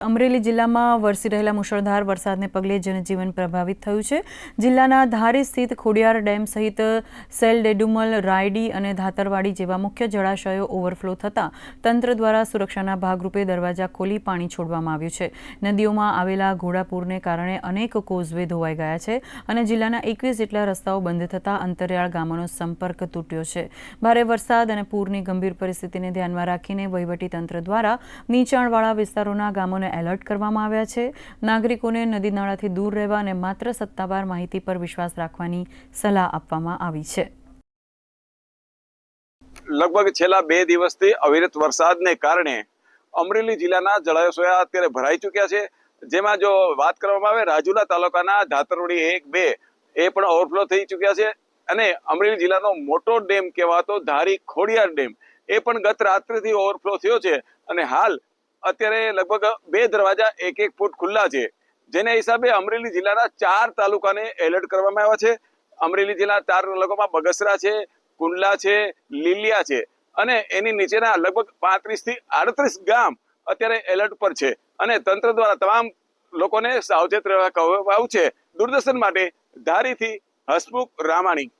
અમરેલી જિલ્લામાં વરસી રહેલા મુશળધાર વરસાદને પગલે જનજીવન પ્રભાવિત થયું છે। જિલ્લાના ધારી સ્થિત ખોડિયાર ડેમ સહિત સેલડેડુમલ, રાયડી અને ધાતરવાડી જેવા મુખ્ય જળાશયો ઓવરફ્લો થતાં તંત્ર દ્વારા સુરક્ષાના ભાગરૂપે દરવાજા ખોલી પાણી છોડવામાં આવ્યું છે। નદીઓમાં આવેલા ઘોડાપૂરને કારણે અનેક કોઝવે ધોવાઈ ગયા છે અને જિલ્લાના 21 જેટલા રસ્તાઓ બંધ થતાં અંતરિયાળ ગામોનો સંપર્ક તૂટ્યો છે। ભારે વરસાદ અને પૂરની ગંભીર પરિસ્થિતિને ધ્યાનમાં રાખીને વહીવટીતંત્ર દ્વારા નીચાણવાળા વિસ્તારોના ગામોને એલર્ટ કરવામાં આવ્યા છે। નાગરિકોને નદી નાળાથી દૂર રહેવા અને માત્ર સત્તાવાર માહિતી પર વિશ્વાસ રાખવાની સલાહ આપવામાં આવી છે। લગભગ છેલ્લા 2 દિવસથી અવિરત વરસાદને કારણે અમરેલી જિલ્લાના જળાશયો અત્યારે ભરાઈ ચૂક્યા છે। જેમાં જો વાત કરવામાં આવે રાજુલા તાલુકાના ધાતરવાડી 1, 2 એ પણ ઓવરફ્લો થઈ ચૂક્યા છે અને અમરેલી જિલ્લાનો મોટો ડેમ કહેવાતો ધારી ખોડિયાર ડેમ એ પણ ગત રાત્રિથી ઓવરફ્લો થયો છે અને હાલ અત્યારે લગભગ 2 દરવાજા 1-1 ફૂટ ખુલ્લા છે, જેને હિસાબે અમરેલી જિલ્લાના 4 તાલુકાને એલર્ટ કરવામાં આવ્યા છે। અમરેલી જિલ્લાના 4 તાલુકામાં બગસરા છે, કુંડલા છે, લીલિયા છે અને એની નીચેના લગભગ 35 થી 38 ગામ અત્યારે એલર્ટ પર છે અને તંત્ર દ્વારા તમામ લોકોને સાવચેત રહેવા કહેવાયું છે। દૂરદર્શન માટે ધારીથી હસમુખ રામાણી।